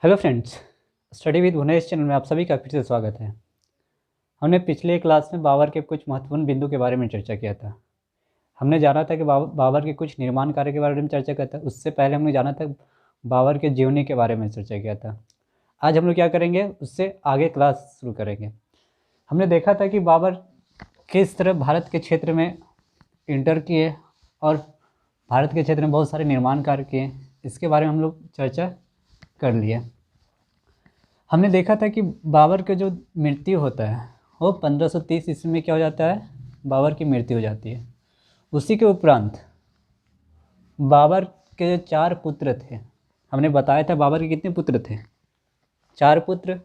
Hello friends, study with Bhuvnesh channel में आप सभी का फिर से स्वागत है। हमने पिछले क्लास में बाबर के कुछ महत्वपूर्ण बिंदु के बारे में चर्चा किया था। हमने जाना था कि बाबर के कुछ निर्माण कार्य के बारे में चर्चा किया था। उससे पहले हमने जाना था बाबर के जीवनी के बारे में चर्चा किया था। आज हम लोग क्या करेंगे, उससे आगे क्लास शुरू करेंगे। हमने देखा था कि बाबर किस तरह भारत के क्षेत्र में इंटर किए और भारत के क्षेत्र में बहुत सारे निर्माण कार्य किए, इसके बारे में हम लोग चर्चा कर लिए। हमने देखा था कि बाबर का जो मृत्यु होता है वो 1530 ईस्वी में क्या हो जाता है, बाबर की मृत्यु हो जाती है। उसी के उपरांत बाबर के जो 4 पुत्र थे, हमने बताया था बाबर के कितने पुत्र थे, 4 पुत्र।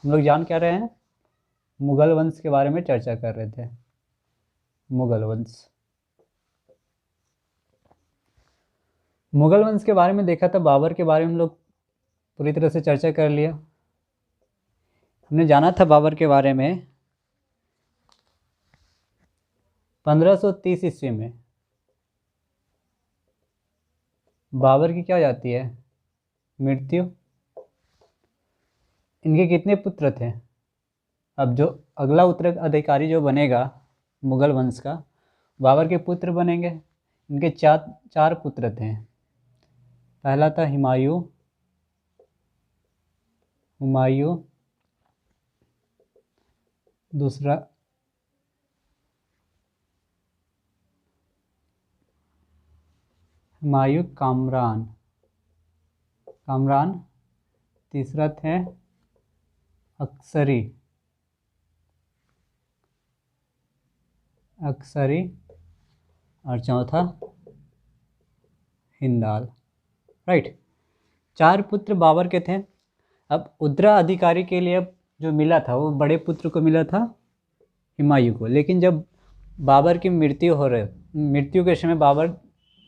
हम लोग जान क्या रहे हैं, मुगल वंश के बारे में चर्चा कर रहे थे। मुगल वंश मुगल वंश के बारे में देखा था, बाबर के बारे में हम लोग पूरी तरह से चर्चा कर लिया। हमने जाना था बाबर के बारे में 1530 ईस्वी में बाबर की क्या हो जाती है, मृत्यु। इनके कितने पुत्र थे, अब जो अगला उत्तराधिकारी जो बनेगा मुगल वंश का, बाबर के पुत्र बनेंगे। इनके चार पुत्र थे। पहला था हुमायूं, दूसरा हुमायूं कामरान, तीसरा थे अक्सरी और चौथा हिंदाल। राइट, 4 पुत्र बाबर के थे। अब उत्तराधिकारी के लिए जो मिला था वो बड़े पुत्र को मिला था, हुमायूं को। लेकिन जब बाबर की मृत्यु के समय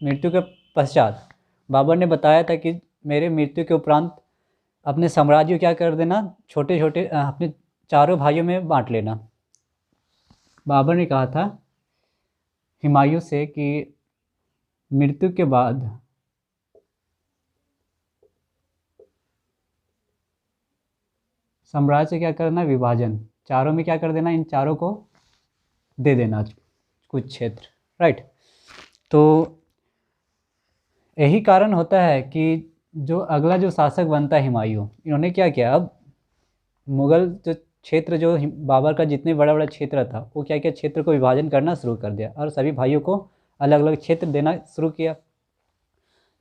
मृत्यु के पश्चात बाबर ने बताया था कि मेरे मृत्यु के उपरांत अपने साम्राज्य को क्या कर देना, छोटे छोटे अपने चारों भाइयों में बांट लेना। बाबर ने कहा था हुमायूं से कि मृत्यु के बाद साम्राज्य से क्या करना, विभाजन, चारों में क्या कर देना, इन चारों को दे देना कुछ क्षेत्र। राइट, तो यही कारण होता है कि जो अगला जो शासक बनता है हुमायूं, इन्होंने क्या किया, अब मुगल जो क्षेत्र, जो बाबर का जितने बड़ा बड़ा क्षेत्र था, वो क्या किया, क्षेत्र को विभाजन करना शुरू कर दिया और सभी भाइयों को अलग अलग क्षेत्र देना शुरू किया।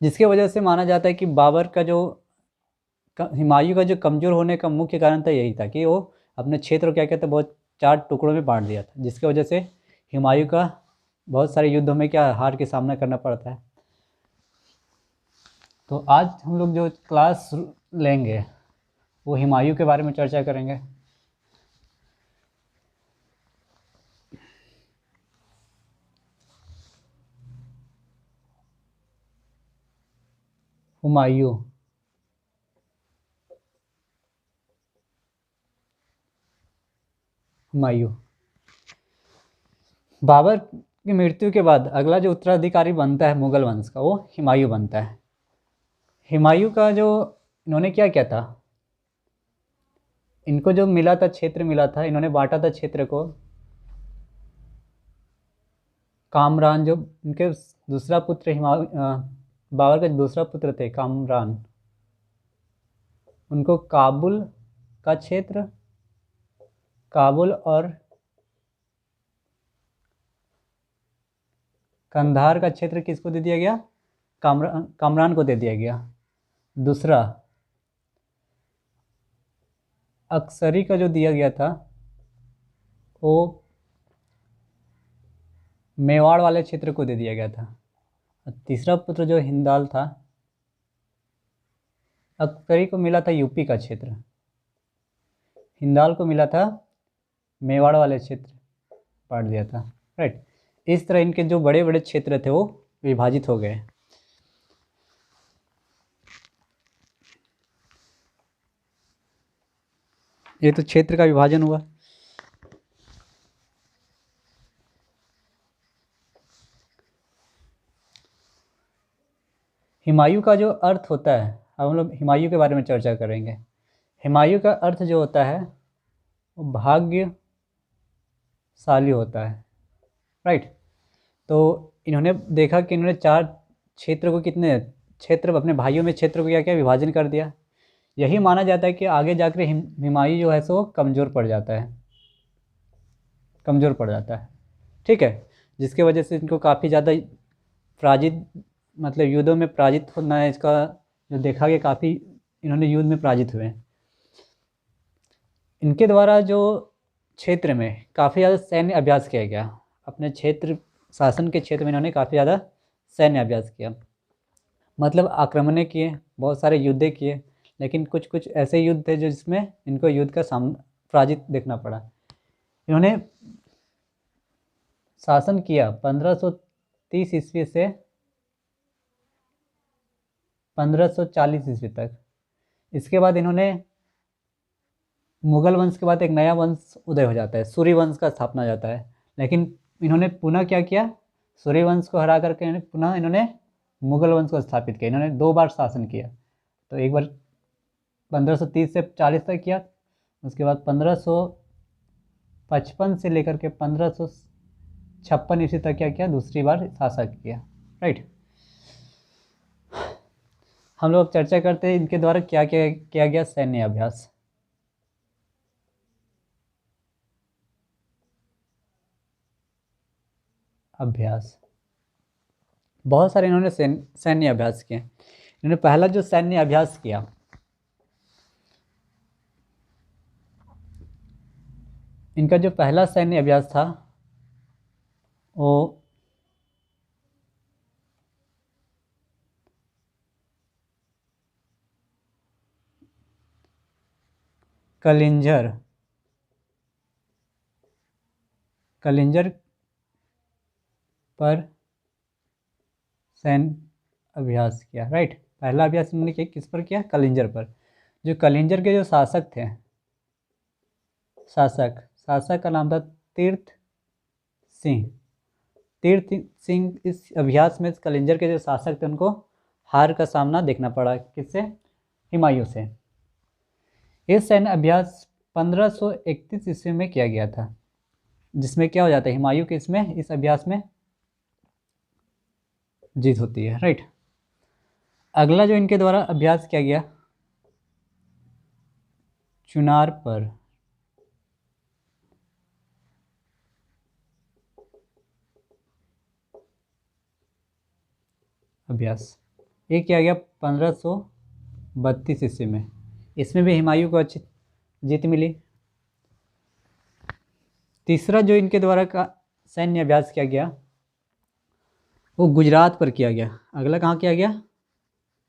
जिसके वजह से माना जाता है कि बाबर का जो हुमायूं का जो कमज़ोर होने का मुख्य कारण था यही था कि वो अपने क्षेत्र को क्या कहते हैं, बहुत 4 टुकड़ों में बांट दिया था, जिसकी वजह से हुमायूं का बहुत सारे युद्धों में क्या हार के सामना करना पड़ता है। तो आज हम लोग जो क्लास लेंगे वो हुमायूं के बारे में चर्चा करेंगे। हुमायूं बाबर की मृत्यु के बाद अगला जो उत्तराधिकारी बनता है मुगल वंश का, वो हुमायूं बनता है। हुमायूं का जो इन्होंने क्या किया था, इनको जो मिला था, क्षेत्र मिला था, इन्होंने बांटा था क्षेत्र को। कामरान, जो इनके दूसरा पुत्र बाबर का दूसरा पुत्र थे कामरान, उनको काबुल का क्षेत्र, काबुल और कंधार का क्षेत्र किसको दे दिया गया, कामरान को दे दिया गया। दूसरा अक्सरी का जो दिया गया था वो मेवाड़ वाले क्षेत्र को दे दिया गया था। तीसरा पुत्र जो हिंदाल था, अक्सरी को मिला था यूपी का क्षेत्र, हिंदाल को मिला था मेवाड़ वाले क्षेत्र, बांट दिया था। राइट, इस तरह इनके जो बड़े बड़े क्षेत्र थे वो विभाजित हो गए। ये तो क्षेत्र का विभाजन हुआ। हुमायूं का जो अर्थ होता है, अब हम लोग हुमायूं के बारे में चर्चा करेंगे। हुमायूं का अर्थ जो होता है वो भाग्यशाली होता है, राइट। तो इन्होंने देखा कि इन्होंने 4 क्षेत्र को, कितने क्षेत्र अपने भाइयों में क्षेत्र को क्या क्या विभाजन कर दिया। यही माना जाता है कि आगे जाकर हुमायूं जो है सो कमज़ोर पड़ जाता है, कमज़ोर पड़ जाता है, ठीक है। जिसके वजह से इनको काफ़ी ज़्यादा पराजित, मतलब युद्धों में पराजित होना है इसका जो देखा गया, काफ़ी इन्होंने युद्ध में पराजित हुए। इनके द्वारा जो क्षेत्र में काफ़ी ज़्यादा सैन्य अभ्यास किया गया, अपने क्षेत्र शासन के क्षेत्र में इन्होंने काफ़ी ज़्यादा सैन्य अभ्यास किया, मतलब आक्रमणें किए, बहुत सारे युद्ध किए, लेकिन कुछ कुछ ऐसे युद्ध थे जो जिसमें इनको युद्ध का सामना पराजित देखना पड़ा। इन्होंने शासन किया 1530 ईस्वी से 1540 ईस्वी तक। इसके बाद इन्होंने मुगल वंश के बाद एक नया वंश उदय हो जाता है, सूर्य वंश का स्थापना हो जाता है। लेकिन इन्होंने पुनः क्या किया, सूर्य वंश को हरा करके पुनः इन्होंने मुगल वंश को स्थापित किया। इन्होंने 2 बार शासन किया, तो एक बार 1530 से 40 तक किया, उसके बाद 1555 से लेकर के 1556 ईस्वी तक क्या किया, दूसरी बार शासन किया, राइट। हम लोग चर्चा करते हैं इनके द्वारा क्या क्या किया गया सैन्य अभ्यास। अभ्यास बहुत सारे इन्होंने सैन्य अभ्यास किए। इन्होंने पहला जो सैन्य अभ्यास किया, इनका जो पहला सैन्य अभ्यास था वो कलिंजर पर सैन्य अभ्यास किया, राइट। पहला अभ्यास इन्होंने किस पर किया, कलिंजर पर। जो कलिंजर के जो शासक थे, शासक का नाम था तीर्थ सिंह। तीर्थ सिंह इस अभ्यास में कलिंजर के जो शासक थे उनको हार का सामना देखना पड़ा, किससे, हुमायूं से। ये सैन्य अभ्यास 1531 ईस्वी में किया गया था, जिसमें क्या हो जाता है, हुमायूं के इसमें इस अभ्यास में जीत होती है, राइट। अगला जो इनके द्वारा अभ्यास किया गया, चुनार पर अभ्यास, ये किया गया 1532 ईस्वी में। इसमें भी हुमायूं को अच्छी जीत मिली। तीसरा जो इनके द्वारा का सैन्य अभ्यास किया गया वो गुजरात पर किया गया। अगला कहाँ किया गया,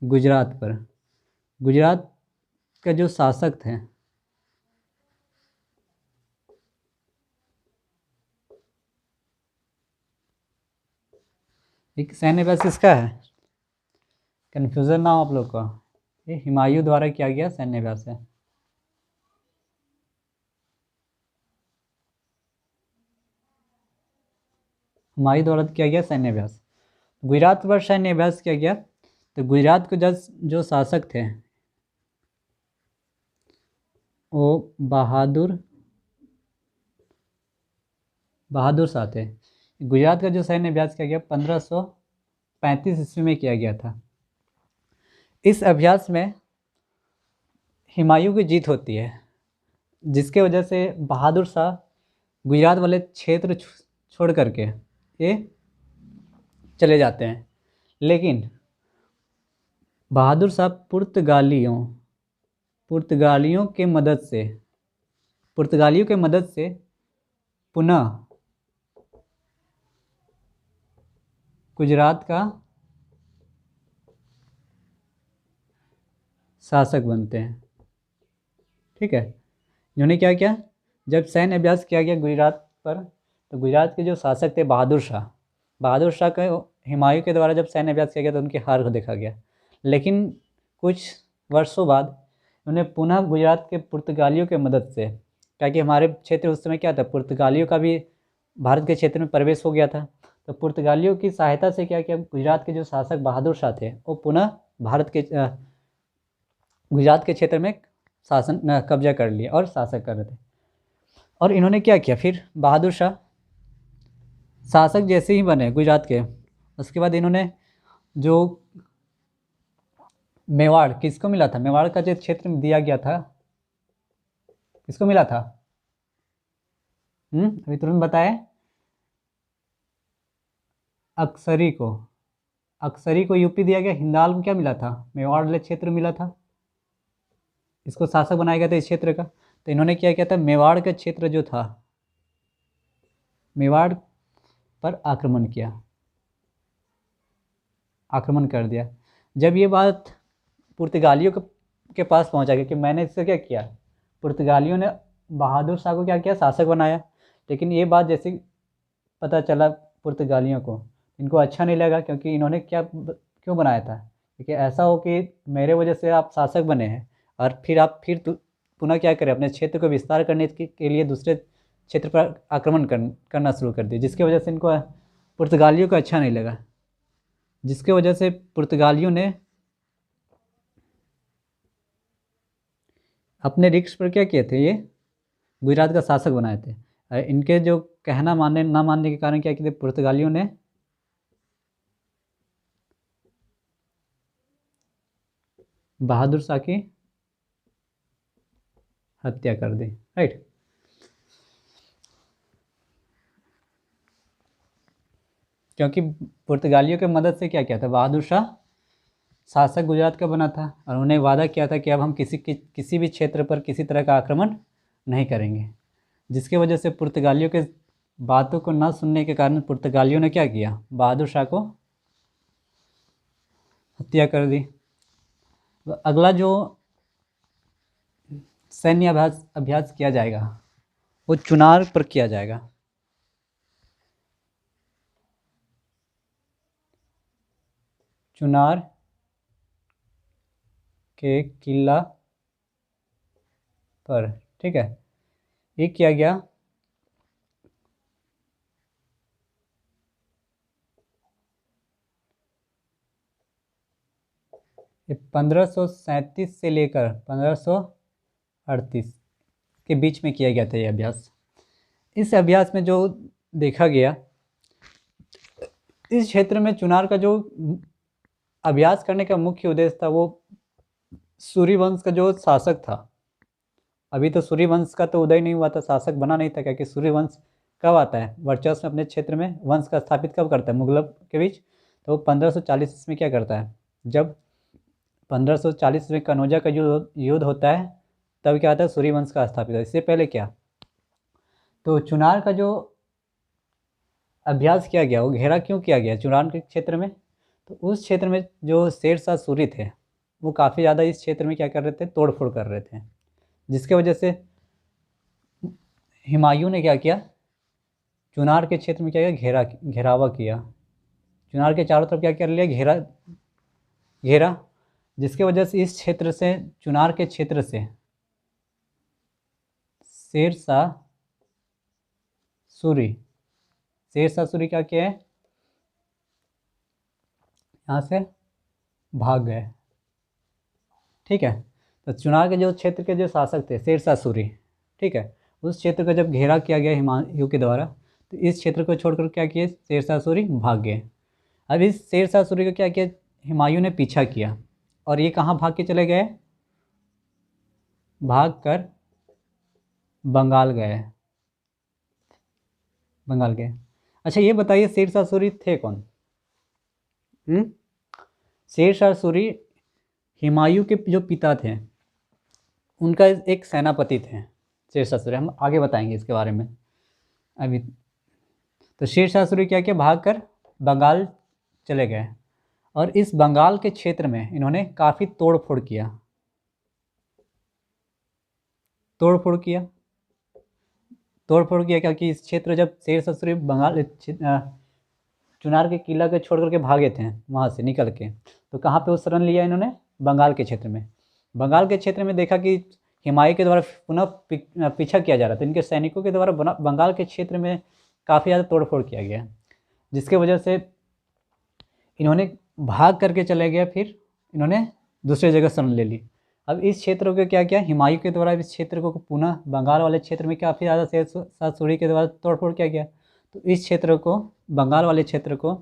गुजरात पर। गुजरात का जो शासक थे, एक सैन्य अभ्यास किसका है, कन्फ्यूज़न ना हो आप लोग का, ये हुमायूं द्वारा किया गया सैन्य अभ्यास है। हुमायूं द्वारा किया गया सैन्य अभ्यास, गुजरात पर सैन्य अभ्यास किया गया। तो गुजरात के जो शासक थे वो बहादुर शाह थे। गुजरात का जो सैन्य अभ्यास किया गया 1535 ईस्वी में किया गया था। इस अभ्यास में हुमायूं की जीत होती है, जिसके वजह से बहादुर शाह गुजरात वाले क्षेत्र छोड़ करके ये चले जाते हैं। लेकिन बहादुर शाह पुर्तगालियों के मदद से पुनः गुजरात का शासक बनते हैं, ठीक है। इन्होंने क्या किया, जब सैन्य अभ्यास किया गया गुजरात पर, तो गुजरात के जो शासक थे बहादुर शाह के हुमायूं के द्वारा जब सैन्य अभ्यास किया गया तो उनकी हार को देखा गया। लेकिन कुछ वर्षों बाद उन्हें पुनः गुजरात के पुर्तगालियों के मदद से, ताकि हमारे क्षेत्र उस समय क्या था, पुर्तगालियों का भी भारत के क्षेत्र में प्रवेश हो गया था, तो पुर्तगालियों की सहायता से क्या किया, गुजरात के जो शासक बहादुर शाह थे वो पुनः भारत के गुजरात के क्षेत्र में कब्जा कर लिया और शासक कर रहे थे। और इन्होंने क्या किया, फिर बहादुर शाह शासक जैसे ही बने गुजरात के, उसके बाद इन्होंने जो मेवाड़ किसको मिला था, मेवाड़ का जो क्षेत्र दिया गया था किसको मिला था, अभी तुरंत बताए, अक्सरी को। अक्सरी को यूपी दिया गया, हिंदाल को क्या मिला था, मेवाड़ वाले क्षेत्र मिला था, इसको शासक बनाया गया था इस क्षेत्र का। तो इन्होंने क्या किया था, मेवाड़ का क्षेत्र जो था, मेवाड़ पर आक्रमण किया, आक्रमण कर दिया। जब ये बात पुर्तगालियों के पास पहुंचा गया कि मैंने इससे क्या किया, पुर्तगालियों ने बहादुर शाह को क्या किया, शासक बनाया। लेकिन ये बात जैसे पता चला पुर्तगालियों को, इनको अच्छा नहीं लगा, क्योंकि इन्होंने क्यों बनाया था, क्योंकि ऐसा हो कि मेरे वजह से आप शासक बने हैं और फिर आप पुनः क्या करें, अपने क्षेत्र को विस्तार करने के लिए दूसरे क्षेत्र पर आक्रमण करना शुरू कर दिया, जिसकी वजह से इनको पुर्तगालियों को अच्छा नहीं लगा, जिसके वजह से पुर्तगालियों ने अपने रिस्क पर क्या किए थे, ये गुजरात का शासक बनाए थे। इनके जो कहना मानने ना मानने के कारण क्या किए थे, पुर्तगालियों ने बहादुर शाह की हत्या कर दी, राइट। क्योंकि पुर्तगालियों की मदद से क्या किया था, बहादुर शाह शासक गुजरात का बना था और उन्हें वादा किया था कि अब हम किसी भी क्षेत्र पर किसी तरह का आक्रमण नहीं करेंगे, जिसकी वजह से पुर्तगालियों के बातों को न सुनने के कारण पुर्तगालियों ने क्या किया, बहादुर शाह को हत्या कर दी। अगला जो सैन्य अभ्यास किया जाएगा वो चुनार पर किया जाएगा। चुनार के किला पर, ठीक है, ये किया गया 1537 से लेकर 1538 के बीच में किया गया था ये अभ्यास। इस अभ्यास में जो देखा गया, इस क्षेत्र में चुनार का जो अभ्यास करने का मुख्य उद्देश्य था, वो सूर्यवंश का जो शासक था, अभी तो सूर्यवंश का तो उदय नहीं हुआ था, शासक बना नहीं था, क्योंकि सूर्यवंश कब आता है वर्चस्व अपने क्षेत्र में, वंश का स्थापित कब करता है, मुगलों के बीच। तो 1540 में क्या करता है, जब 1540 में कनौजा का युद्ध होता है, तब क्या आता है, सूर्यवंश का स्थापित है। इससे पहले क्या, तो चुनार का जो अभ्यास किया गया, वो घेरा क्यों किया गया चुनार के क्षेत्र में, तो उस क्षेत्र में जो शेरशाह सूरी थे वो काफ़ी ज़्यादा इस क्षेत्र में क्या कर रहे थे, तोड़ फोड़ कर रहे थे, जिसके वजह से हुमायूं ने क्या किया, चुनार के क्षेत्र में क्या किया, घेरावा किया, चुनार के चारों तरफ क्या कर लिया, घेरा, जिसके वजह से इस क्षेत्र से, चुनार के क्षेत्र से शेरशाह सूरी क्या किया है, यहाँ से भाग गए, ठीक है। तो चुनार के जो क्षेत्र के जो शासक थे शेरशाह सूरी, ठीक है, उस क्षेत्र का जब घेरा किया गया हुमायूं के द्वारा, तो इस क्षेत्र को छोड़कर क्या किए, शेरशाह सूरी भाग गए। अब इस शेरशाह सूरी का क्या किया, हुमायूं ने पीछा किया, और ये कहाँ भाग के चले गए, भाग कर बंगाल गए, बंगाल गए। अच्छा ये बताइए शेरशाह सूरी थे कौन, शेरशाह सूरी हुमायूं के जो पिता थे उनका एक सेनापति थे शेरशाह सूरी, हम आगे बताएंगे इसके बारे में अभी। तो शेरशाह सूरी क्या किया, भाग कर बंगाल चले गए, और इस बंगाल के क्षेत्र में इन्होंने काफ़ी तोड़ फोड़ किया, क्योंकि इस क्षेत्र जब शेरशाह सूरी बंगाल चुनार के किला के छोड़ करके भागे थे वहाँ से निकल के, तो कहाँ पे वो शरण लिया इन्होंने, बंगाल के क्षेत्र में। बंगाल के क्षेत्र में देखा कि हुमायूं के द्वारा पुनः पीछा किया जा रहा था, इनके सैनिकों के द्वारा बंगाल के क्षेत्र में काफ़ी ज़्यादा तोड़फोड़ किया गया। जिसके वजह से इन्होंने भाग करके चले गए, फिर इन्होंने दूसरी जगह शरण ले ली। अब इस क्षेत्र को क्या किया हुमायूं के द्वारा, इस क्षेत्र को पुनः बंगाल वाले क्षेत्र में काफ़ी ज़्यादा शेर शाह सूरी के द्वारा तोड़फोड़ किया गया। तो इस क्षेत्र को, बंगाल वाले क्षेत्र को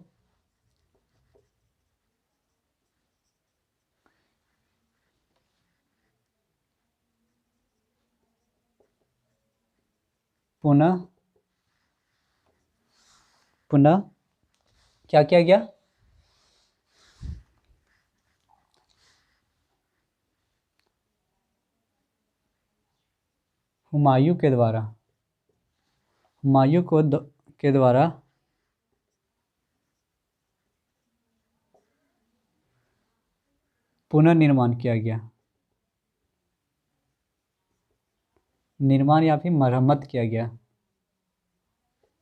पुनः पुनः क्या किया गया, हुमायूं के द्वारा, के द्वारा पुनर्निर्माण किया गया, निर्माण या फिर मरम्मत किया गया,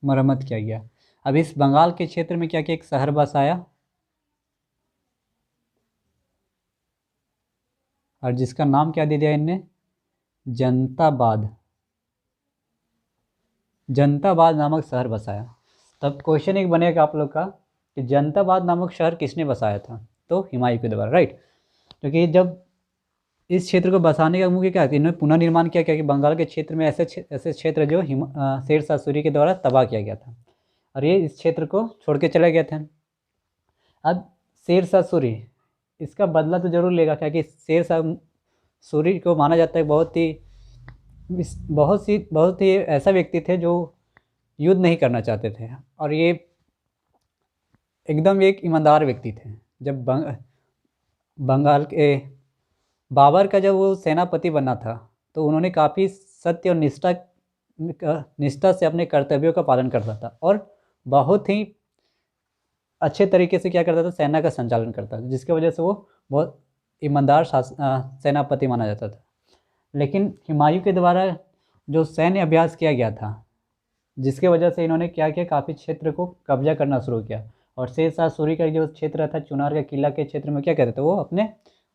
मरम्मत किया गया। अब इस बंगाल के क्षेत्र में क्या किया, एक शहर बसाया, और जिसका नाम क्या दे दिया इनने, जनताबाद, जनताबाद नामक शहर बसाया। तब क्वेश्चन एक बनेगा आप लोग का कि जनताबाद नामक शहर किसने बसाया था, तो हुमायूं के द्वारा, राइट। क्योंकि जब इस क्षेत्र को बसाने का मुख्य क्या है, इन्होंने पुनर्निर्माण किया कि बंगाल के क्षेत्र में ऐसे क्षेत्र जो शेर शाह सूरी के द्वारा तबाह किया गया था, और ये इस क्षेत्र को छोड़ के चले गए थे। अब शेर शाह सूरी इसका बदला तो जरूर लेगा, क्योंकि शेर शाह सूरी को माना जाता है बहुत ही ऐसा व्यक्ति थे जो युद्ध नहीं करना चाहते थे, और ये एकदम एक ईमानदार व्यक्ति थे। जब बंगाल के बाबर का जब वो सेनापति बना था, तो उन्होंने काफ़ी सत्य और निष्ठा से अपने कर्तव्यों का पालन करता था, और बहुत ही अच्छे तरीके से क्या करता था, सेना का संचालन करता था, जिसकी वजह से वो बहुत ईमानदार सेनापति माना जाता था। लेकिन हुमायूं के द्वारा जो सैन्य अभ्यास किया गया था, जिसके वजह से इन्होंने क्या किया, काफ़ी क्षेत्र को कब्जा करना शुरू किया, और शेर शाह सूरी का जो क्षेत्र था, चुनार के किला के क्षेत्र में क्या करते थे, वो अपने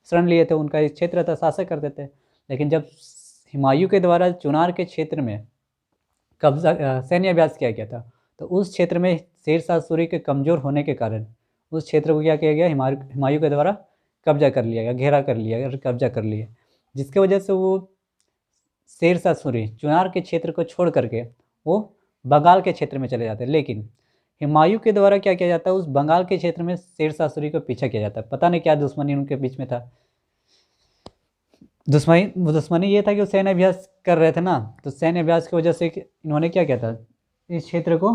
शरण लिए थे, उनका एक क्षेत्र था, शासक करते थे। लेकिन जब हुमायूं के द्वारा चुनार के क्षेत्र में कब्जा सैन्य अभ्यास किया गया था, तो उस क्षेत्र में शेर शाह सूरी के कमज़ोर होने के कारण उस क्षेत्र को क्या किया गया, हुमायूं के द्वारा कब्जा कर लिया गया, घेरा कर लिया गया, कब्जा कर लिया, जिसके वजह से वो शेर शाह सूरी चुनार के क्षेत्र को छोड़ करके वो बंगाल के क्षेत्र में चले जाते हैं। लेकिन हुमायूं के द्वारा क्या किया जाता है, उस बंगाल के क्षेत्र में शेर शाह सूरी को पीछा किया जाता है। पता नहीं क्या दुश्मनी उनके बीच में था। दुश्मनी ये था कि वो सैन्य अभ्यास कर रहे थे ना, तो सैन्य अभ्यास की वजह से इन्होंने क्या किया था, इस क्षेत्र को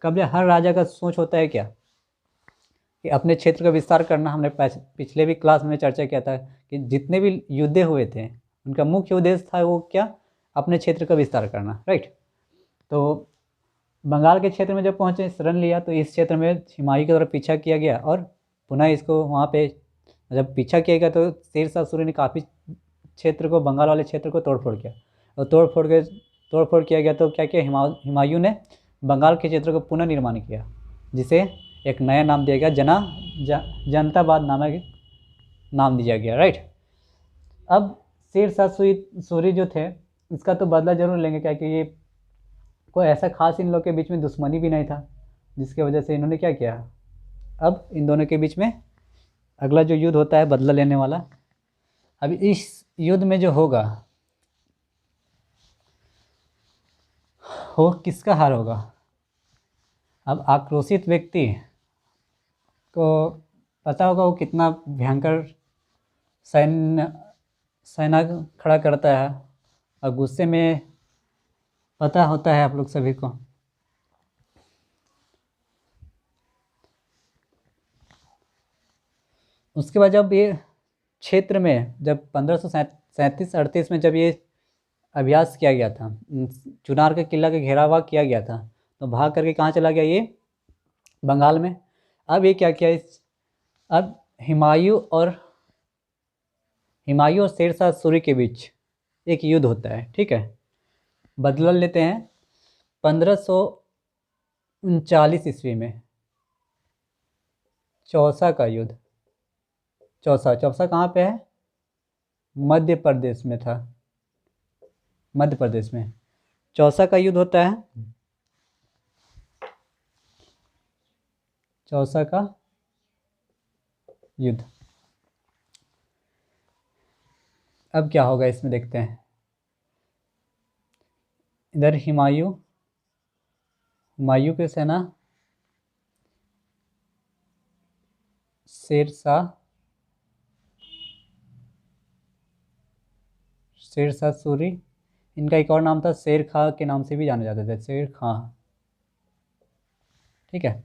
कब्जा, हर राजा का सोच होता है क्या कि अपने क्षेत्र का विस्तार करना। हमने पिछले भी क्लास में चर्चा किया था कि जितने भी युद्ध हुए थे, उनका मुख्य उद्देश्य था वो क्या, अपने क्षेत्र का विस्तार करना, राइट। तो बंगाल के क्षेत्र में जब पहुँचे, शरण लिया, तो इस क्षेत्र में हुमायूं की तरफ पीछा किया गया, और पुनः इसको वहाँ पे जब पीछा किया गया, तो शेर शाह सूरी ने काफ़ी क्षेत्र को, बंगाल वाले क्षेत्र को तोड़फोड़ किया, और तोड़फोड़ किया गया, तो क्या किया, हुमायूं ने बंगाल के क्षेत्र को पुनर्निर्माण किया, जिसे एक नया नाम दिया गया, जनताबाद नामक नाम दिया गया, राइट। अब शेर शाह सूरी जो थे, इसका तो बदला जरूर लेंगे, क्या कि ये कोई ऐसा खास इन लोग के बीच में दुश्मनी भी नहीं था, जिसकी वजह से इन्होंने क्या किया, अब इन दोनों के बीच में अगला जो युद्ध होता है बदला लेने वाला। अब इस युद्ध में जो होगा, वो किसका हार होगा। अब आक्रोशित व्यक्ति को पता होगा वो कितना भयंकर सेना खड़ा करता है, और गुस्से में पता होता है आप लोग सभी को। उसके बाद जब ये क्षेत्र में, जब 1537-38 में जब ये अभ्यास किया गया था, चुनार के किला का घेरावा किया गया था, तो भाग करके कहाँ चला गया, ये बंगाल में। अब ये क्या किया, अब हुमायूं और शेर शाह सूरी के बीच एक युद्ध होता है, ठीक है। बदला लेते हैं 1539 ईस्वी में, चौसा का युद्ध। चौसा कहाँ पे है, मध्य प्रदेश में था, मध्य प्रदेश में चौसा का युद्ध होता है। चौसा का युद्ध। अब क्या होगा इसमें देखते हैं। इधर हुमायूं की सेना शेरशाह सूरी, इनका एक और नाम था शेर खां के नाम से भी जाने जाते थे, शेर खां। ठीक है।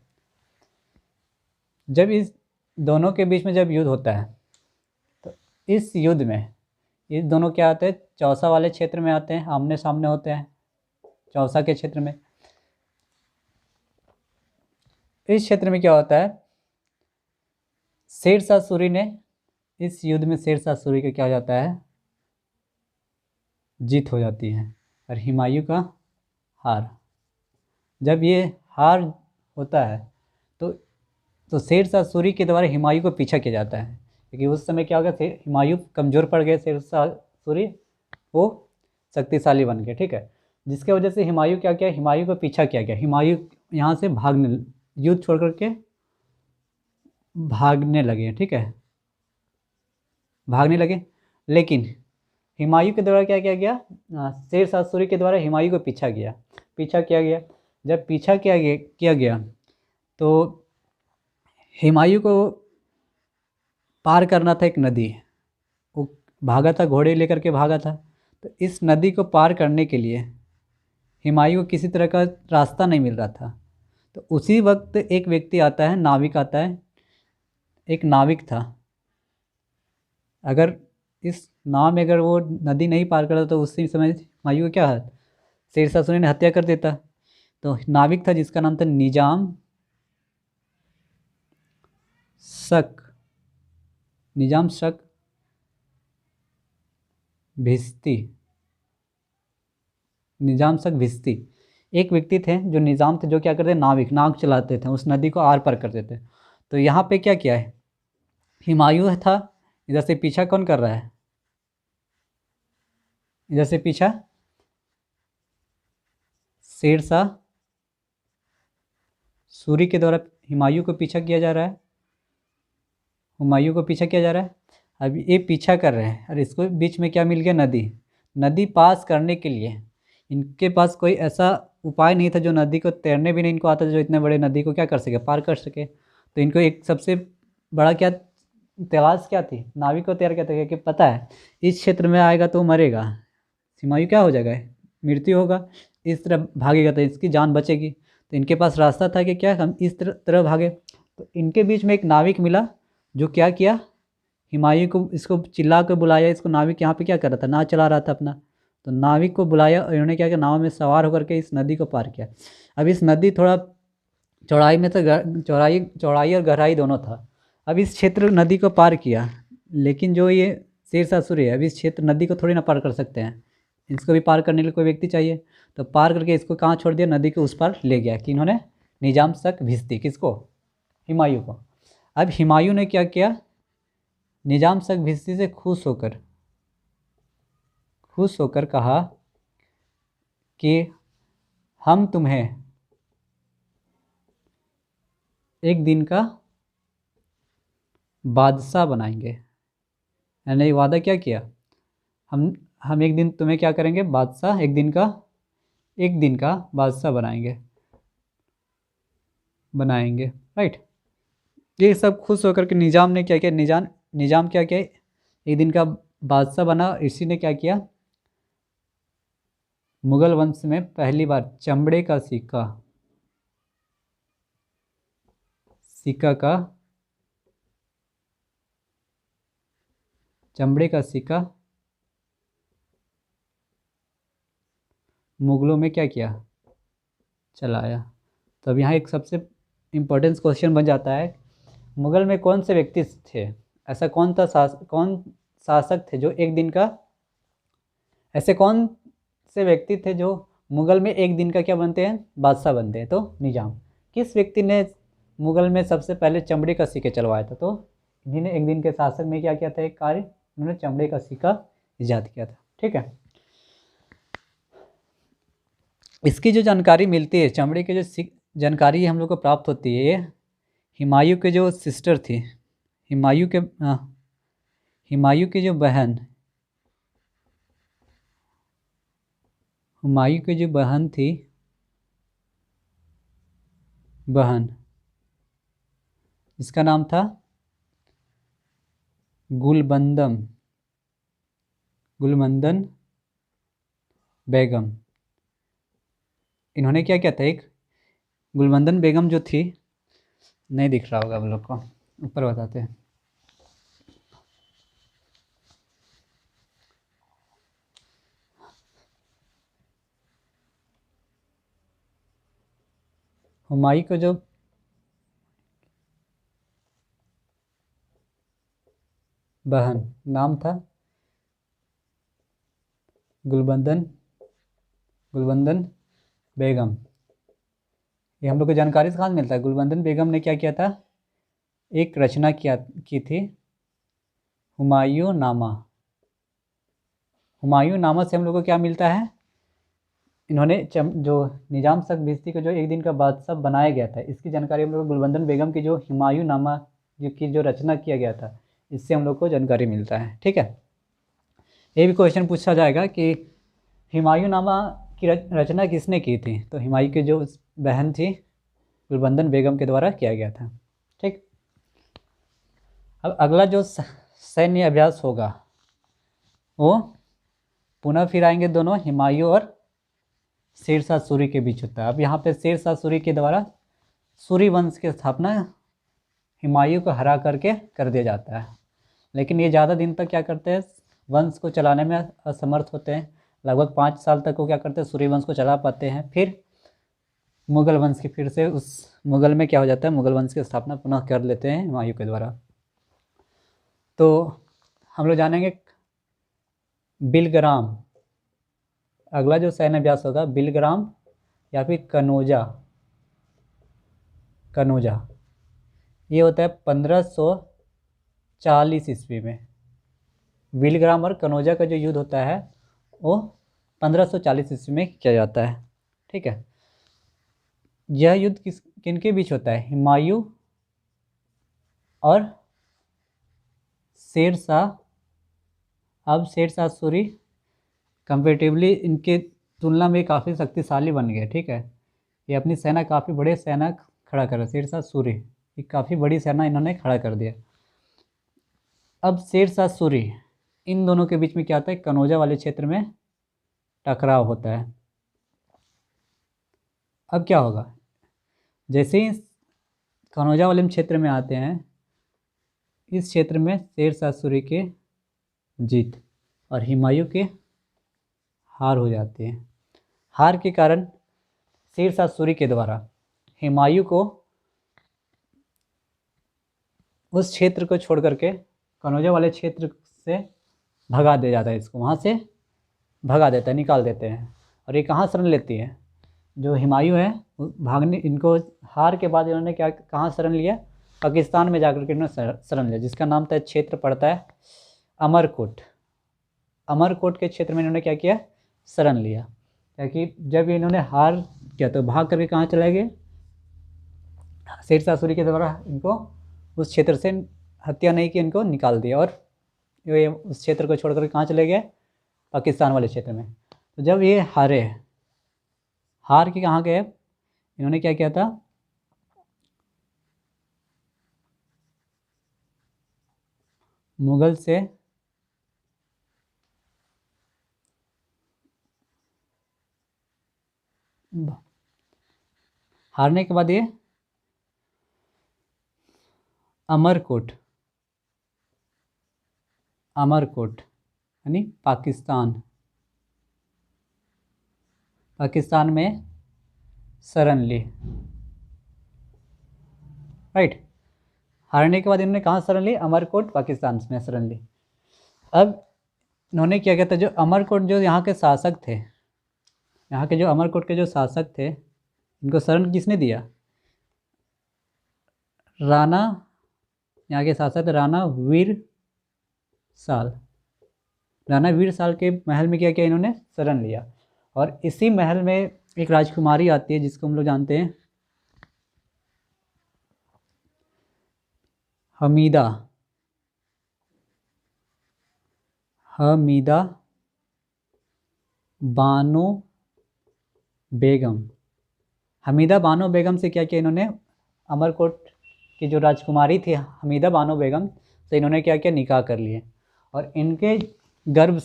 जब इस दोनों के बीच में जब युद्ध होता है तो इस युद्ध में ये दोनों क्या आते हैं, चौसा वाले क्षेत्र में आते हैं, आमने सामने होते हैं चौसा के क्षेत्र में। इस क्षेत्र में क्या होता है, शेरशाह सूरी ने इस युद्ध में शेरशाह सूरी का क्या हो जाता है, जीत हो जाती है, और हुमायूं का हार। जब ये हार होता है तो शेरशाह सूरी के द्वारा हुमायूं को पीछा किया जाता है, क्योंकि उस समय क्या हो गया, हुमायूं कमज़ोर पड़ गए, शेरशाह सूरी वो शक्तिशाली बन गए। ठीक है। जिसके वजह से हुमायूं क्या किया, हुमायूं को पीछा किया गया, हुमायूं यहाँ से युद्ध छोड़ करके भागने लगे। ठीक है, भागने लगे। लेकिन हुमायूं के द्वारा क्या किया गया, शेरशाह सूरी के द्वारा हुमायूं को पीछा किया गया। जब पीछा किया गया तो हुमायूं को पार करना था एक नदी, वो भागा था, घोड़े लेकर के भागा था। तो इस नदी को पार करने के लिए हुमायूं को किसी तरह का रास्ता नहीं मिल रहा था। तो उसी वक्त एक व्यक्ति आता है, नाविक आता है, एक नाविक था। अगर इस नाव में अगर वो नदी नहीं पार करता तो उसी समय हुमायूं को क्या है, शेरशाह सूरी ने हत्या कर देता। तो नाविक था जिसका नाम था निजाम शक भिस्ती। एक व्यक्ति थे जो निजाम थे, जो क्या करते, नाव चलाते थे, उस नदी को आर पार करते थे। तो यहाँ पे क्या किया है, हुमायूं था, इधर से पीछा कौन कर रहा है, इधर से पीछा शेरशाह सूरी के द्वारा हुमायूं को पीछा किया जा रहा है, अब ये पीछा कर रहे हैं, और इसको बीच में क्या मिल गया, नदी पास करने के लिए इनके पास कोई ऐसा उपाय नहीं था, जो नदी को तैरने भी नहीं इनको आता था, जो इतने बड़े नदी को क्या कर सके, पार कर सके। तो इनको एक सबसे बड़ा क्या तलाश क्या थी, नाविक को तैयार किया था कि पता है इस क्षेत्र में आएगा तो मरेगा, हुमायूं क्या हो जाएगा, मृत्यु होगा, इस तरह भागेगा तो इसकी जान बचेगी। तो इनके पास रास्ता था कि क्या हम इस तरह भागे। तो इनके बीच में एक नाविक मिला, जो क्या किया, हुमायूं को इसको चिल्ला कर बुलाया। इसको नाविक यहाँ पे क्या कर रहा था, नाव चला रहा था अपना। तो नाविक को बुलाया और इन्होंने क्या किया, नाव में सवार होकर के इस नदी को पार किया। अब इस नदी थोड़ा चौड़ाई में तो चौड़ाई और गहराई दोनों था। अब इस क्षेत्र नदी को पार किया, लेकिन जो ये शेरशाह सूरी है, अब इस क्षेत्र नदी को थोड़ी ना पार कर सकते हैं, इसको भी पार करने के लिए कोई व्यक्ति चाहिए। तो पार करके इसको कहाँ छोड़ दिया, नदी के उस पार ले गया कि इन्होंने निजाम शक भिस्ती, किसको, हुमायूं को। अब हुमायूं ने क्या किया, निजाम शक भिस्ती से खुश होकर कहा कि हम तुम्हें एक दिन का बादशाह बनाएंगे। यानी वादा क्या किया, हम एक दिन तुम्हें क्या करेंगे, बादशाह, एक दिन का बादशाह बनाएंगे। राइट। ये सब खुश होकर के निजाम ने क्या किया, निजाम क्या किया, एक दिन का बादशाह बना। इसी ने क्या किया, मुगल वंश में पहली बार चमड़े का सिक्का मुगलों में क्या किया, चलाया। तो अब यहाँ एक सबसे इम्पोर्टेंट क्वेश्चन बन जाता है, मुगल में कौन से व्यक्ति थे, ऐसा कौन शासक थे जो एक दिन का, ऐसे कौन से व्यक्ति थे जो मुगल में एक दिन का क्या बनते हैं, बादशाह बनते हैं। तो निजाम। किस व्यक्ति ने मुगल में सबसे पहले चमड़े का सिक्का चलवाया था, तो इन्होंने एक दिन के शासक में क्या किया था, एक कार्य, उन्होंने चमड़े का सिक्का ईजाद किया था। ठीक है। इसकी जो जानकारी मिलती है, चमड़े की जो जानकारी हम लोग को प्राप्त होती है, हुमायूं के जो सिस्टर थी, हुमायूं के हुमायूं की जो बहन, हुमायूं की जो बहन थी, बहन, इसका नाम था गुलबंदम, गुलबंदन बेगम। इन्होंने क्या किया था, एक गुलबंदन बेगम जो थी, नहीं दिख रहा होगा आप लोग को, ऊपर बताते हैं। हुमायूं का जो बहन नाम था गुलबंदन, गुलबंदन बेगम। ये हम लोग को जानकारी से कहाँ से मिलता है? गुलबंदन बेगम ने क्या किया था, एक रचना की थी, हुमायूं नामा। हुमायूं नामा से हम लोग को क्या मिलता है, इन्होंने जो निजाम शक भिश्ती को जो एक दिन का बादशाह बनाया गया था, इसकी जानकारी हम लोग को गुलबंदन बेगम की जो हुमायूं नामा जो रचना किया गया था, इससे हम लोग को जानकारी मिलता है। ठीक है, ये भी क्वेश्चन पूछा जाएगा कि हुमायूं नामा की रचना किसने की थी, तो हुमायूं की जो बहन थी गुलबंदन बेगम के द्वारा किया गया था। ठीक, अब अगला जो सैन्य अभ्यास होगा वो पुनः फिर आएंगे दोनों हुमायूं और शेरशाह सूरी के बीच होता है। अब यहाँ पे शेरशाह सूरी के द्वारा सूरी वंश की स्थापना हुमायूं को हरा करके कर दिया जाता है, लेकिन ये ज़्यादा दिन तक क्या करते हैं, वंश को चलाने में असमर्थ होते हैं। लगभग 5 साल तक वो क्या करते हैं, सूर्य वंश को चला पाते हैं। फिर मुगल वंश की फिर से उस मुगल में क्या हो जाता है, मुगल वंश की स्थापना पुनः कर लेते हैं हुमायूं के द्वारा। तो हम लोग जानेंगे बिलग्राम, अगला जो सैन्य अभ्यास होगा बिलग्राम या फिर कनौजा, कनौजा ये होता है 1540 ईस्वी में। बिलग्राम और कनौजा का जो युद्ध होता है वो 1540 ईस्वी में किया जाता है। ठीक है, यह युद्ध किनके बीच होता है, हुमायूं और शेरशाह। अब शेरशाह सूरी कंपेरेटिवली इनके तुलना में काफ़ी शक्तिशाली बन गए। ठीक है, ये अपनी सेना काफ़ी बड़े सेना खड़ा कर, शेरशाह सूरी एक काफ़ी बड़ी सेना इन्होंने खड़ा कर दिया। अब शेरशाह सूरी इन दोनों के बीच में क्या होता है, कनौजा वाले क्षेत्र में टकराव होता है। अब क्या होगा, जैसे ही कनौजा वाले क्षेत्र में आते हैं, इस क्षेत्र में शेरशाह सूरी के जीत और हुमायूं के हार हो जाती है। हार के कारण शेरशाह सूरी के द्वारा हुमायूं को उस क्षेत्र को छोड़ करके कनौजा वाले क्षेत्र से भगा दिया जाता है, इसको वहाँ से भगा देता है, निकाल देते हैं। और ये कहाँ शरण लेती है, जो हुमायूं है भागने, इनको हार के बाद इन्होंने क्या कहाँ शरण लिया, पाकिस्तान में जाकर के इन्होंने शरण लिया, जिसका नाम था, क्षेत्र पड़ता है अमरकोट। अमरकोट के क्षेत्र में इन्होंने क्या किया, शरण लिया। क्योंकि जब इन्होंने हार किया तो भाग करके कहाँ चले गए, शेरशाह सूरी के द्वारा इनको उस क्षेत्र से हत्या नहीं की, इनको निकाल दिया और ये उस क्षेत्र को छोड़कर कहाँ चले गए, पाकिस्तान वाले क्षेत्र में। तो जब ये हारे, हार के कहाँ गए, इन्होंने क्या किया था, मुगल से हारने के बाद ये अमरकोट, अमरकोट यानी पाकिस्तान, पाकिस्तान में शरण ली। राइट, हारने के बाद इन्होंने कहाँ शरण ली, अमरकोट पाकिस्तान में शरण ली। अब इन्होंने क्या किया था, जो अमरकोट जो यहाँ के शासक थे, यहाँ के जो अमरकोट के जो शासक थे, इनको शरण किसने दिया, राणा, यहाँ के शासक राणा वीर साल, राणा वीर साल के महल में क्या किया, इन्होंने शरण लिया। और इसी महल में एक राजकुमारी आती है जिसको हम लोग जानते हैं हमीदा हमीदा बानो बेगम। हमीदा बानो बेगम से क्या किया इन्होंने, अमरकोट की जो राजकुमारी थी हमीदा बानो बेगम से इन्होंने क्या किया, निकाह कर लिए। और इनके गर्भ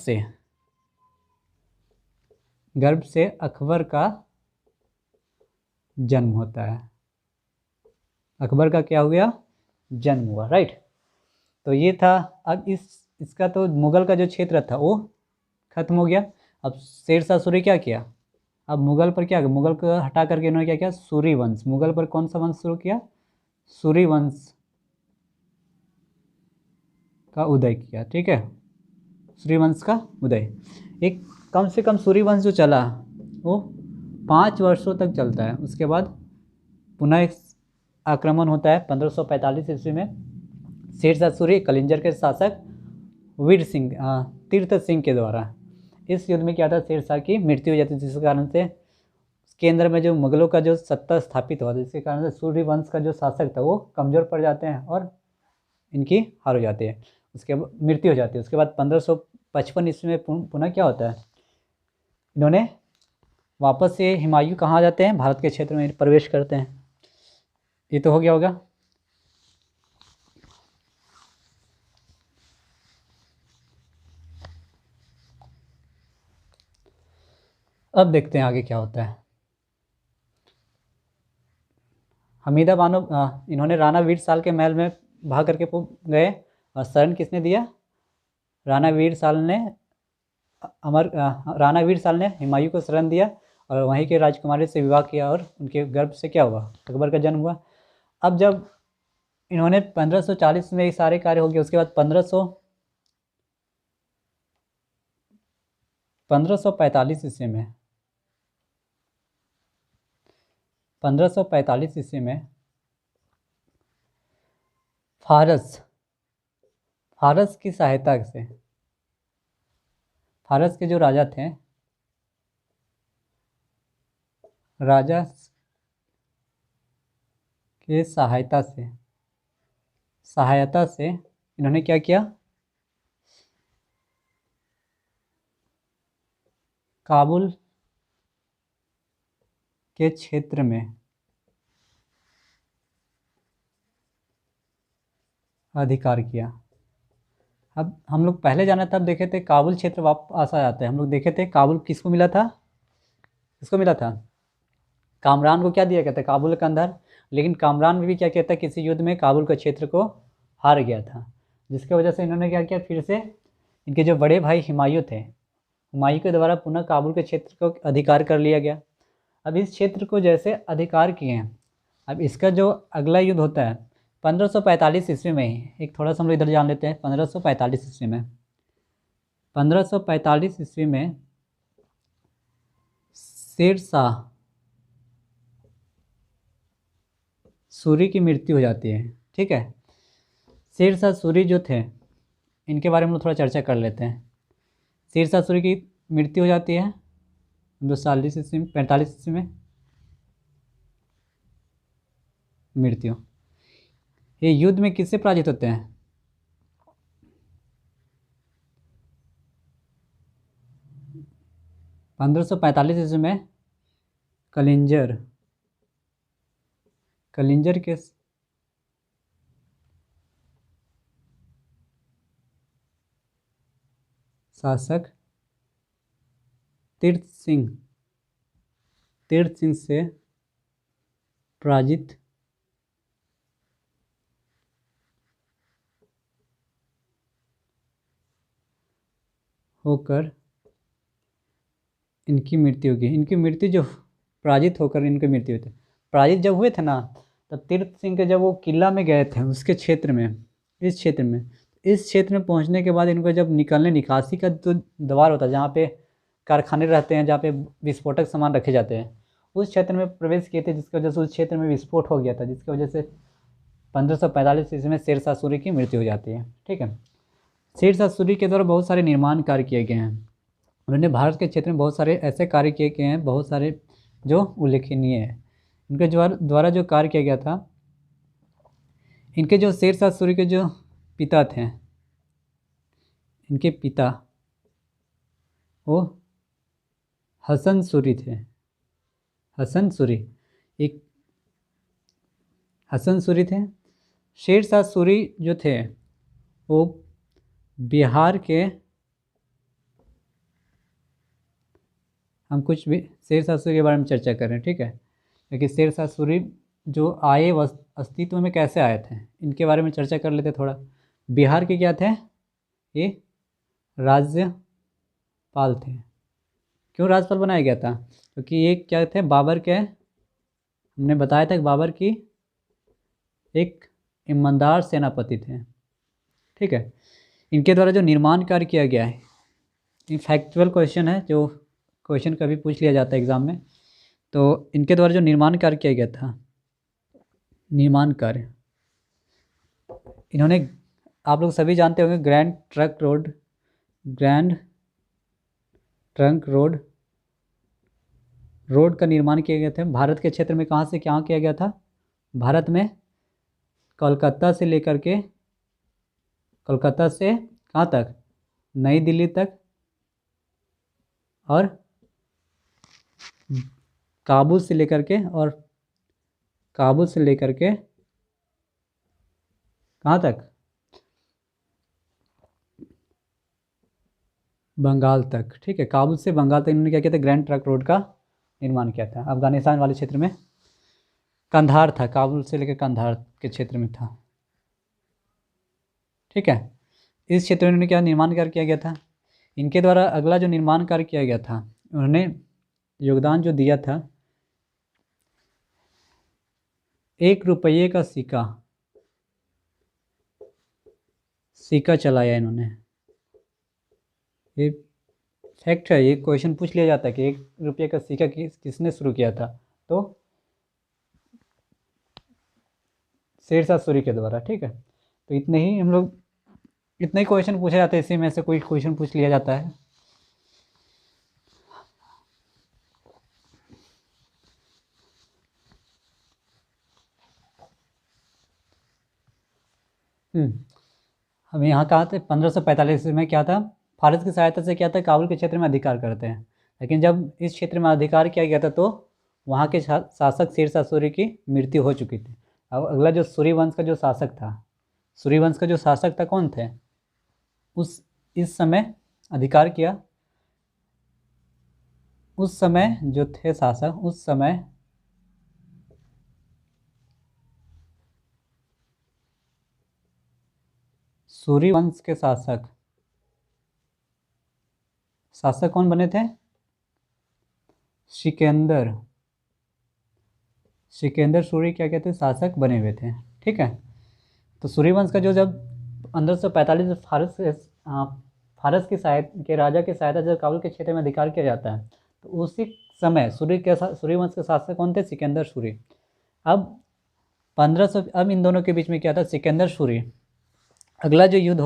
से अकबर का जन्म होता है। अकबर का क्या हो गया, जन्म हुआ, राइट। तो ये था। अब इसका तो मुगल का जो क्षेत्र था वो खत्म हो गया। अब शेरशाह सूरी क्या किया, अब मुगल पर क्या, मुगल को हटा करके इन्होंने क्या किया, सूरी वंश, मुगल पर कौन सा वंश शुरू किया, सूरी वंश का उदय किया। ठीक है, सूरी वंश का उदय। एक कम से कम सूरी वंश जो चला वो 5 वर्षों तक चलता है। उसके बाद पुनः एक आक्रमण होता है 1545 ईस्वी में शेरशाह सूरी कलिंजर के शासक वीर सिंह तीर्थ सिंह के द्वारा। इस युद्ध में क्या था, शेरशाह की मृत्यु हो जाती है, जिसके कारण से केंद्र में जो मुगलों का जो सत्ता स्थापित हुआ, जिसके कारण से सूर्य वंश का जो शासक था वो कमज़ोर पड़ जाते हैं और इनकी हार हो जाती है, उसके बाद मृत्यु हो जाती है। उसके बाद 1555 ईस्वी में पुनः क्या होता है, इन्होंने वापस से हुमायूं कहाँ जाते हैं, भारत के क्षेत्र में प्रवेश करते हैं। ये तो हो गया होगा। अब देखते हैं आगे क्या होता है। हमीदा बानो इन्होंने राणा वीर साल के महल में भाग करके गए और शरण किसने दिया, राणा वीर साल ने राणा वीर साल ने हुमायूं को शरण दिया और वहीं के राजकुमारी से विवाह किया और उनके गर्भ से क्या हुआ, अकबर का जन्म हुआ। अब जब इन्होंने 1540 में ये सारे कार्य हो गए, उसके बाद 1545 ईस्वी में 1545 ईस्वी में फारस की सहायता से, फारस के जो राजा थे, राजा के सहायता से इन्होंने क्या किया, काबुल के क्षेत्र में अधिकार किया। अब हम लोग पहले जाना था, अब देखे थे काबुल क्षेत्र वापस आ जाते हैं। हम लोग देखे थे काबुल किसको मिला था, किसको मिला था, कामरान को क्या दिया गया था, काबुल का अंदर। लेकिन कामरान भी क्या कहता है, किसी युद्ध में काबुल के क्षेत्र को हार गया था, जिसकी वजह से इन्होंने क्या किया, फिर से इनके जो बड़े भाई हुमायूं थे, हुमायूं के द्वारा पुनः काबुल के क्षेत्र को अधिकार कर लिया गया। अब इस क्षेत्र को जैसे अधिकार किए हैं, अब इसका जो अगला युद्ध होता है 1545 ईस्वी में ही, एक थोड़ा सा हम लोग इधर जान लेते हैं। 1545 ईस्वी में 1545 ईस्वी में शेरशाह सूरी की मृत्यु हो जाती है। ठीक है, शेरशाह सूरी जो थे इनके बारे में हम लोग थोड़ा चर्चा कर लेते हैं। शेरशाह सूरी की मृत्यु हो जाती है 240 ईस्वी में, 45 ईस्वी में मृत्यु। ये युद्ध में किससे पराजित होते हैं, 1545 ईस्वी में कलिंजर के शासक तीर्थ सिंह से पराजित होकर इनकी मृत्यु होगी। इनकी मृत्यु जो पराजित होकर इनकी मृत्यु हुई थी, पराजित जब हुए थे ना, तब तीर्थ सिंह के जब वो किला में गए थे उसके क्षेत्र में, इस क्षेत्र में पहुंचने के बाद इनको जब निकासी का जो द्वार होता है, जहाँ पे कारखाने रहते हैं, जहाँ पे विस्फोटक सामान रखे जाते हैं, उस क्षेत्र में प्रवेश किए थे, जिसकी वजह से उस क्षेत्र में विस्फोट हो गया था, जिसकी वजह से 1545 ईस्वी में शेरशाह सूरी की मृत्यु हो जाती है। ठीक है, शेरशाह सूरी के द्वारा बहुत सारे निर्माण कार्य किए गए हैं। उन्होंने भारत के क्षेत्र में बहुत सारे ऐसे कार्य किए गए हैं, बहुत सारे जो उल्लेखनीय है। इनके द्वारा जो कार्य किया गया था, इनके जो शेरशाह सूरी के जो पिता थे, इनके पिता वो हसन सूरी थे। हसन सूरी, एक हसन सूरी थे। शेरशाह सूरी जो थे वो बिहार के, हम कुछ भी शेरशाह सूरी के बारे में चर्चा कर रहे हैं, ठीक है। लेकिन शेरशाह सूरी जो आए अस्तित्व में कैसे आए थे, इनके बारे में चर्चा कर लेते थोड़ा। बिहार के क्या थे ये, राज्यपाल थे। क्यों राज्यपाल बनाया गया था, क्योंकि ये क्या थे, बाबर के, हमने बताया था कि बाबर की एक ईमानदार सेनापति थे, ठीक है। इनके द्वारा जो निर्माण कार्य किया गया है, ये फैक्चुअल क्वेश्चन है, जो क्वेश्चन कभी पूछ लिया जाता है एग्ज़ाम में। तो इनके द्वारा जो निर्माण कार्य किया गया था, निर्माण कार्य इन्होंने, आप लोग सभी जानते होंगे grand trunk road, grand trunk road का निर्माण किए गए थे। भारत के क्षेत्र में कहाँ से कहाँ किया गया था, भारत में कोलकाता से लेकर के, कोलकाता से कहाँ तक, नई दिल्ली तक, और काबुल से लेकर के, और काबुल से लेकर के कहाँ तक, बंगाल तक, ठीक है। काबुल से बंगाल तक इन्होंने क्या किया था, ग्रैंड ट्रंक रोड का निर्माण किया था। अफगानिस्तान वाले क्षेत्र में कंधार था, काबुल से लेकर कंधार के क्षेत्र में था, ठीक है। इस क्षेत्र में इन्होंने क्या निर्माण कार्य किया गया था। इनके द्वारा अगला जो निर्माण कार्य किया गया था, उन्होंने योगदान जो दिया था, 1 रुपये का सिक्का चलाया इन्होंने। ये फैक्ट है, ये क्वेश्चन पूछ लिया जाता है कि 1 रुपये का सिक्का किसने शुरू किया था, तो शेरशाह सूरी के द्वारा, ठीक है। तो इतने ही हम लोग, इतने ही क्वेश्चन पूछे जाते हैं, इसी में से कोई क्वेश्चन पूछ लिया जाता है। हम यहाँ कहा थे 1545 में क्या था, फारस की सहायता से क्या था, काबुल के क्षेत्र में अधिकार करते हैं। लेकिन जब इस क्षेत्र में अधिकार किया गया था तो वहाँ के शासक शेरशाह सूरी की मृत्यु हो चुकी थी। अब अगला जो सूरी वंश का जो शासक था, सूरी वंश का जो शासक था कौन थे, इस समय अधिकार किया, उस समय जो थे शासक, उस समय सूरी वंश के शासक कौन बने थे, सिकंदर सूरी क्या कहते हैं, शासक बने हुए थे, ठीक है। तो सूरी वंश का जो जब 1545 में फारस की सहायता के राजा की सहायता जब काबुल के क्षेत्र में अधिकार किया जाता है, तो उसी समय सूरी वंश के शासक कौन थे, सिकंदर सूरी। अब 1500, अब इन दोनों के बीच में क्या था, सिकंदर सूरी, अगला जो युद्ध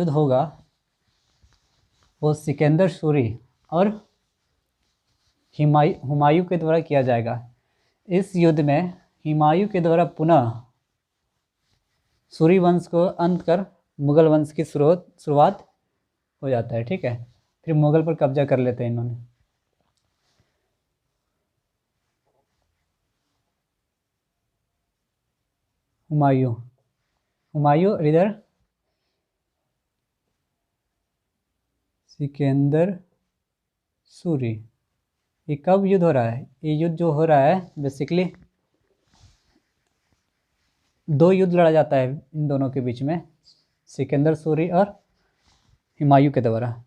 होगा, वो सिकंदर सूरी और हुमायूं के द्वारा किया जाएगा। इस युद्ध में हुमायूं के द्वारा पुनः सूरी वंश को अंत कर मुगल वंश की शुरुआत हो जाता है, ठीक है। फिर मुगल पर कब्जा कर लेते हैं इन्होंने। हुमायूं इधर सिकंदर सूरी, ये कब युद्ध हो रहा है, ये युद्ध जो हो रहा है बेसिकली 2 युद्ध लड़ा जाता है इन दोनों के बीच में, सिकंदर सूरी और हुमायूं के द्वारा।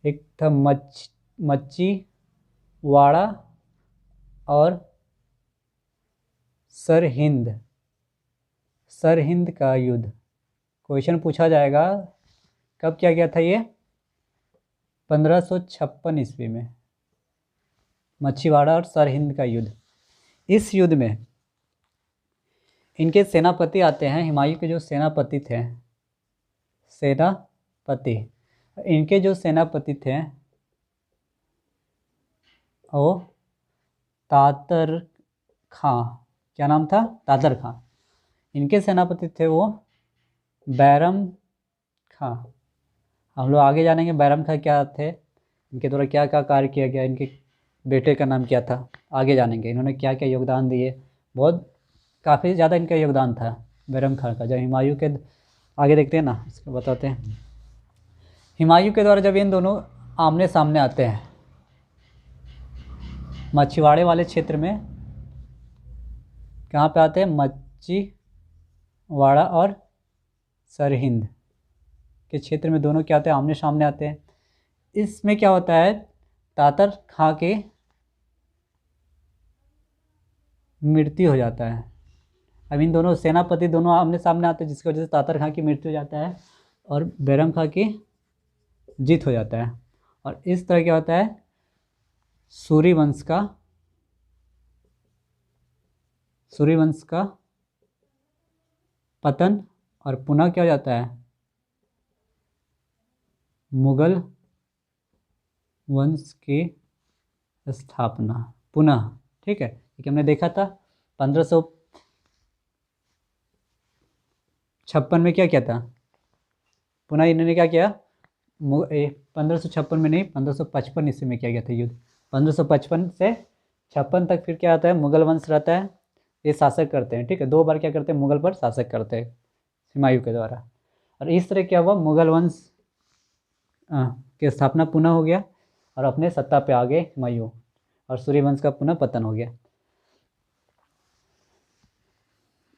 एक था मच्छीवाड़ा और सरहिंद का युद्ध। क्वेश्चन पूछा जाएगा कब किया गया था ये, 1556 ईस्वी में, मच्छीवाड़ा और सरहिंद का युद्ध। इस युद्ध में इनके सेनापति आते हैं, हुमायूं के जो सेनापति थे, इनके जो सेनापति थे वो तातर खां, क्या नाम था? तातर खां। इनके सेनापति थे वो बैरम खां। हम लोग आगे जानेंगे बैरम खां क्या थे, इनके द्वारा क्या क्या कार्य किया गया, इनके बेटे का नाम क्या था, आगे जानेंगे इन्होंने क्या क्या योगदान दिए। बहुत काफ़ी ज़्यादा इनका योगदान था बैरम खां का। जब हुमायूं के आगे देखते हैं ना, इसको बताते हैं। हुमायूं के द्वारा जब इन दोनों आमने सामने आते हैं मछुआड़े वाले क्षेत्र में, कहाँ पे आते हैं? मच्छीवाड़ा और सरहिंद के क्षेत्र में दोनों क्या आते हैं? आमने सामने आते हैं। इसमें क्या होता है? तातर खां की मृत्यु हो जाता है। अब इन दोनों सेनापति दोनों आमने सामने आते हैं, जिसकी वजह से तातर खां की मृत्यु हो जाता है और बैरम खां की जीत हो जाता है। और इस तरह क्या होता है? सूर्यवंश का पतन और पुनः क्या हो जाता है? मुगल वंश की स्थापना पुनः। ठीक है, क्योंकि हमने देखा था 1556 में क्या किया था? पुनः इन्होंने क्या किया? 1556 में नहीं, 1555 ईस्वी में किया गया था युद्ध। 1555 से 56 तक फिर क्या आता है? मुगल वंश रहता है, ये शासक करते हैं। ठीक है, 2 बार क्या करते हैं? मुगल पर शासक करते हैं हुमायूं के द्वारा। और इस तरह क्या हुआ? मुगल वंश की स्थापना पुनः हो गया और अपने सत्ता पे आ गए हुमायूं, और सूर्यवंश का पुनः पतन हो गया।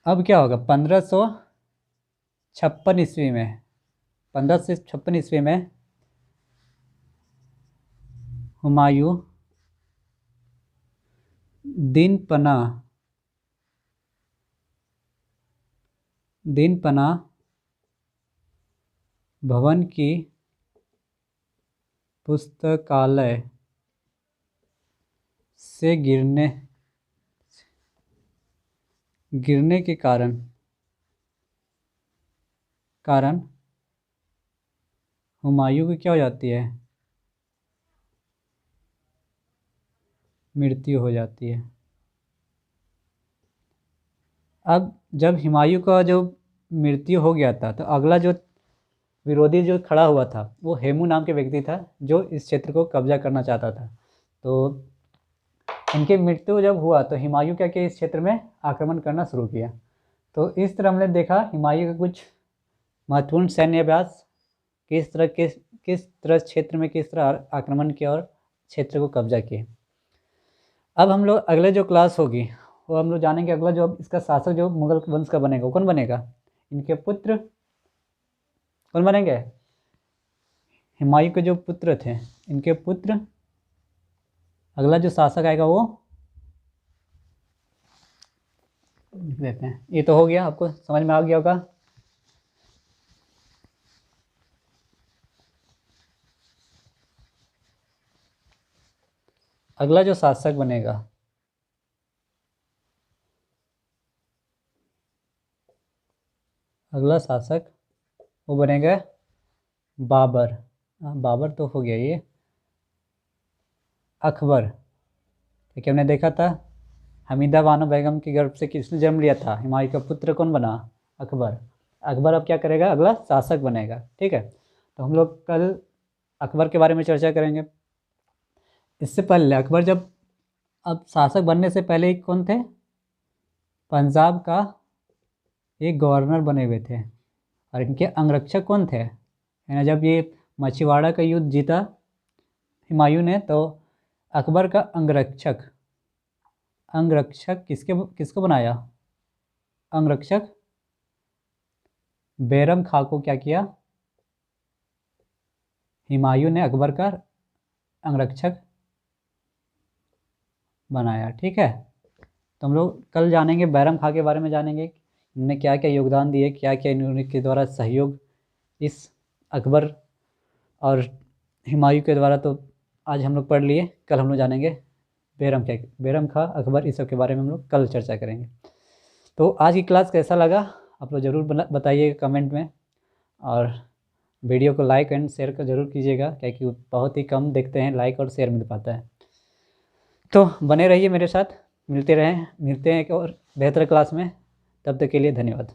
अब क्या होगा? 1556 ईस्वी में, 1556 ईस्वी में हुमायूं दिन पनाह भवन की पुस्तकालय से गिरने के कारण हुमायूं की क्या हो जाती है? मृत्यु हो जाती है। अब जब हुमायूं का जो मृत्यु हो गया था, तो अगला जो विरोधी जो खड़ा हुआ था वो हेमू नाम के व्यक्ति था, जो इस क्षेत्र को कब्जा करना चाहता था। तो इनकी मृत्यु जब हुआ तो हुमायूं क्या किया? इस क्षेत्र में आक्रमण करना शुरू किया। तो इस तरह हमने देखा हुमायूं का कुछ महत्वपूर्ण सैन्य अभ्यास, किस तरह क्षेत्र में किस तरह आक्रमण किया और क्षेत्र को कब्जा किया। अब हम लोग अगले जो क्लास होगी वो हम लोग जानेंगे अगला जो इसका शासक जो मुगल वंश का बनेगा, वो कौन बनेगा? इनके पुत्र कौन बनेंगे? हुमायूं के जो पुत्र थे, इनके पुत्र। अगला जो शासक आएगा वो लिख देते हैं। ये तो हो गया, आपको समझ में आ गया होगा। अगला जो शासक बनेगा, अगला शासक वो बनेगा बाबर। बाबर तो हो गया, ये अकबर। क्योंकि हमने देखा था हमीदा बानो बेगम के गर्भ से किसने जन्म लिया था? हुमायूं का पुत्र कौन बना? अकबर। अकबर अब क्या करेगा? अगला शासक बनेगा। ठीक है, तो हम लोग कल अकबर के बारे में चर्चा करेंगे। इससे पहले अकबर जब अब शासक बनने से पहले ही कौन थे? पंजाब का एक गवर्नर बने हुए थे, और इनके अंगरक्षक कौन थे? है ना, जब ये मछुआड़ा का युद्ध जीता हुमायूं ने, तो अकबर का अंगरक्षक किसको बनाया? अंगरक्षक बैरम खां को क्या किया? हुमायूं ने अकबर का अंगरक्षक बनाया। ठीक है, तो हम लोग कल जानेंगे बैरम खां के बारे में, जानेंगे इन्होंने क्या क्या योगदान दिए, क्या क्या इन्होंने के द्वारा सहयोग इस अकबर और हुमायूं के द्वारा। तो आज हम लोग पढ़ लिए, कल हम लोग जानेंगे बैरम खां, अकबर, इस सब के बारे में हम लोग कल चर्चा करेंगे। तो आज की क्लास कैसा लगा आप लोग ज़रूर बताइएगा कमेंट में, और वीडियो को लाइक एंड शेयर कर ज़रूर कीजिएगा, क्योंकि बहुत ही कम देखते हैं, लाइक और शेयर मिल पाता है। तो बने रहिए मेरे साथ, मिलते हैं एक और बेहतर क्लास में। तब तक के लिए धन्यवाद।